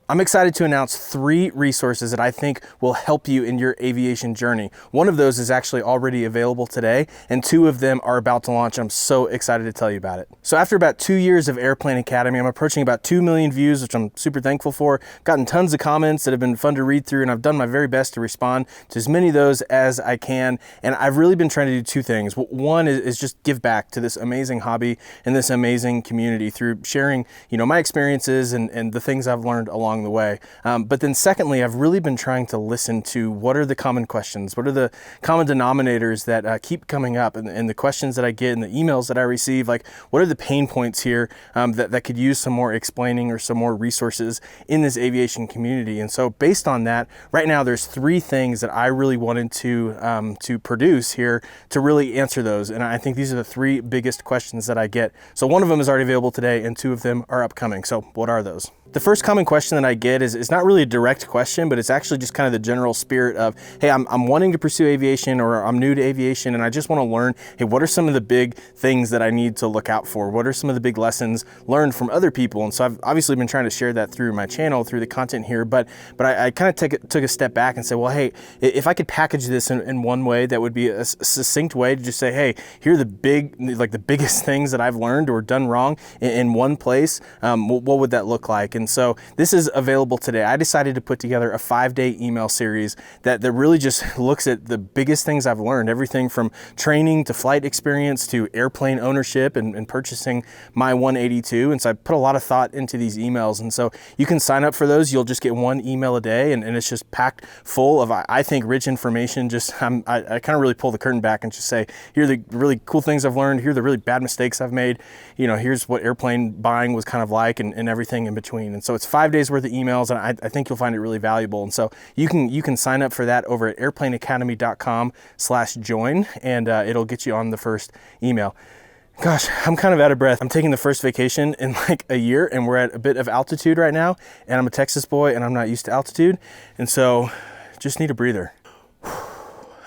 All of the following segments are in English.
I'm excited to announce 3 resources that I think will help you in your aviation journey. One of those is actually already available today, and 2 of them are about to launch. I'm so excited to tell you about it. So after about 2 years of Airplane Academy, I'm approaching about 2 million views, which I'm super thankful for. Gotten tons of comments that have been fun to read through, and I've done my very best to respond to as many of those as I can. And I've really been trying to do 2 things. One is just give back to this amazing hobby and this amazing community through sharing, my experiences and the things I've learned along the way. But then secondly, I've really been trying to listen to what are the common questions, what are the common denominators that keep coming up, and the questions that I get and the emails that I receive, like what are the pain points here that could use some more explaining or some more resources in this aviation community. And so based on that, right now there's 3 things that I really wanted to produce here to really answer those. And I think these are the 3 biggest questions that I get. So one of them is already available today and 2 of them are upcoming. So what are those? The first common question that I get is not really a direct question, but it's actually just kind of the general spirit of, hey, I'm wanting to pursue aviation, or I'm new to aviation and I just want to learn, hey, what are some of the big things that I need to look out for? What are some of the big lessons learned from other people? And so I've obviously been trying to share that through my channel, through the content here, but I kind of took a step back and said, well, hey, if I could package this in one way that would be a succinct way to just say, hey, here are the biggest things that I've learned or done wrong in one place, what would that look like? And so this is available today. I decided to put together a 5-day email series that really just looks at the biggest things I've learned, everything from training to flight experience to airplane ownership and purchasing my 182. And so I put a lot of thought into ththese emails. And so you can sign up for those. You'll just get 1 email a day, and it's just packed full of, I think, rich information. I kind of really pull the curtain back and just say, here are the really cool things I've learned. Here are the really bad mistakes I've made. Here's what airplane buying was kind of like, and everything in between. And so it's 5 days worth of emails, and I think you'll find it really valuable. And so you can sign up for that over at airplaneacademy.com/join, and it'll get you on the first email. Gosh, I'm kind of out of breath. I'm taking the first vacation in like a year, and we're at a bit of altitude right now, and I'm a Texas boy and I'm not used to altitude. And so just need a breather.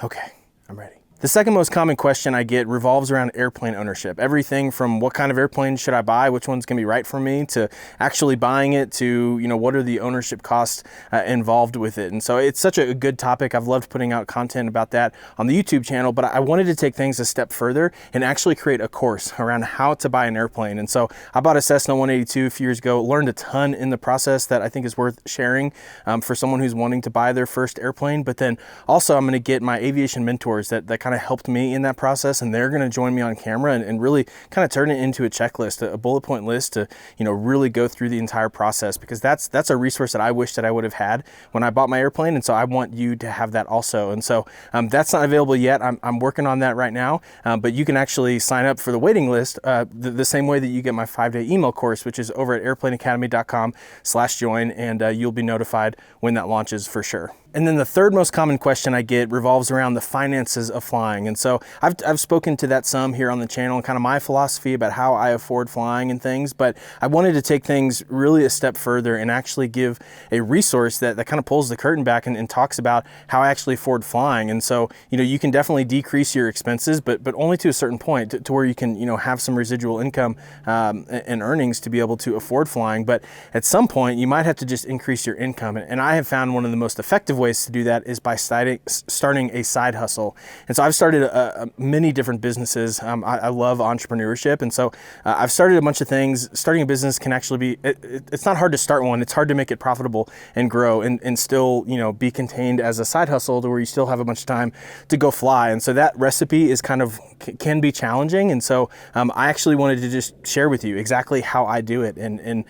Okay, I'm ready. The second most common question I get revolves around airplane ownership. Everything from what kind of airplane should I buy, which one's gonna be right for me, to actually buying it, to what are the ownership costs involved with it. And so it's such a good topic. I've loved putting out content about that on the YouTube channel, but I wanted to take things a step further and actually create a course around how to buy an airplane. And so I bought a Cessna 182 a few years ago, learned a ton in the process that I think is worth sharing for someone who's wanting to buy their first airplane. But then also I'm gonna get my aviation mentors that kind of helped me in that process, and they're going to join me on camera and really kind of turn it into a checklist, a bullet point list to really go through the entire process, because that's a resource that I wish that I would have had when I bought my airplane. And so I want you to have that also. And so that's not available yet. I'm working on that right now, but you can actually sign up for the waiting list the same way that you get my 5-day email course, which is over at airplaneacademy.com/join, and you'll be notified when that launches for sure. And then the third most common question I get revolves around the finances of flying. And so I've spoken to that some here on the channel, and kind of my philosophy about how I afford flying and things, but I wanted to take things really a step further and actually give a resource that kind of pulls the curtain back and talks about how I actually afford flying. And so, you can definitely decrease your expenses, but only to a certain point to where you can, have some residual income and earnings to be able to afford flying. But at some point you might have to just increase your income. And I have found one of the most effective ways to do that is by starting a side hustle. And so I've started many different businesses. I love entrepreneurship. And so I've started a bunch of things. Starting a business can actually be, it's not hard to start one. It's hard to make it profitable and grow and still, be contained as a side hustle to where you still have a bunch of time to go fly. And so that recipe is can be challenging. And so I actually wanted to just share with you exactly how I do it. And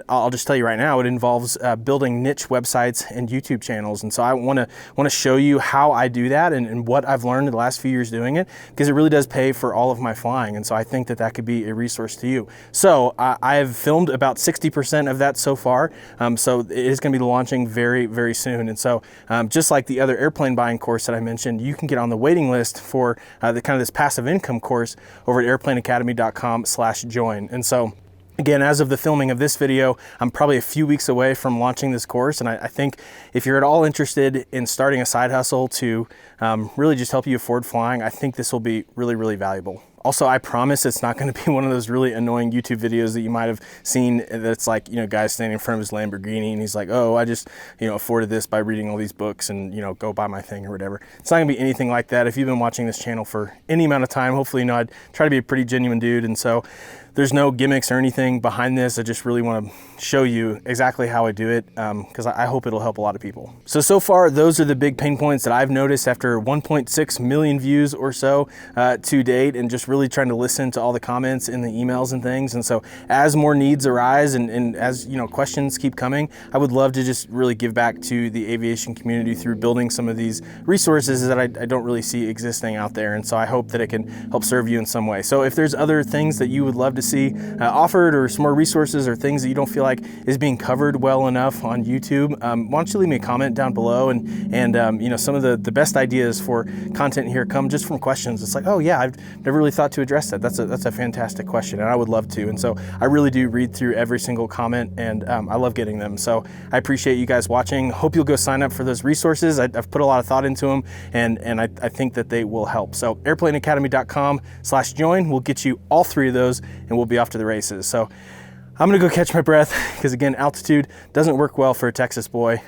I'll just tell you right now, it involves building niche websites and YouTube channels. And so I want to show you how I do that and what I've learned in the last few years doing it, because it really does pay for all of my flying. And so I think that could be a resource to you. So I've filmed about 60% of that so far. So it is going to be launching very, very soon. And so just like the other airplane buying course that I mentioned, you can get on the waiting list for the kind of this passive income course over at airplaneacademy.com/join. And so again, as of the filming of this video, I'm probably a few weeks away from launching this course. And I think if you're at all interested in starting a side hustle to really just help you afford flying, I think this will be really, really valuable. Also, I promise it's not going to be one of those really annoying YouTube videos that you might have seen that's like, guys standing in front of his Lamborghini and he's like, oh, I just, afforded this by reading all these books and, go buy my thing or whatever. It's not going to be anything like that. If you've been watching this channel for any amount of time, hopefully I'd try to be a pretty genuine dude. And so there's no gimmicks or anything behind this. I just really want to show you exactly how I do it because I hope it'll help a lot of people. So far, those are the big pain points that I've noticed after 1.6 million views or so to date, and just really trying to listen to all the comments in the emails and things. And so as more needs arise and as questions keep coming, I would love to just really give back to the aviation community through building some of these resources that I don't really see existing out there. And so I hope that it can help serve you in some way. So if there's other things that you would love to see offered, or some more resources or things that you don't feel like is being covered well enough on YouTube, why don't you leave me a comment down below? And some of the best ideas for content here come just from questions. It's like, oh yeah, I've never really thought to address that. That's a fantastic question, and I would love to. And so I really do read through every single comment, and I love getting them. So I appreciate you guys watching. Hope you'll go sign up for those resources. I've put a lot of thought into them, and I think that they will help. So airplaneacademy.com/join will get you all three of those, and we'll be off to the races. So I'm gonna go catch my breath because again, altitude doesn't work well for a Texas boy.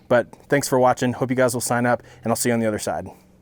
But thanks for watching. Hope you guys will sign up, and I'll see you on the other side.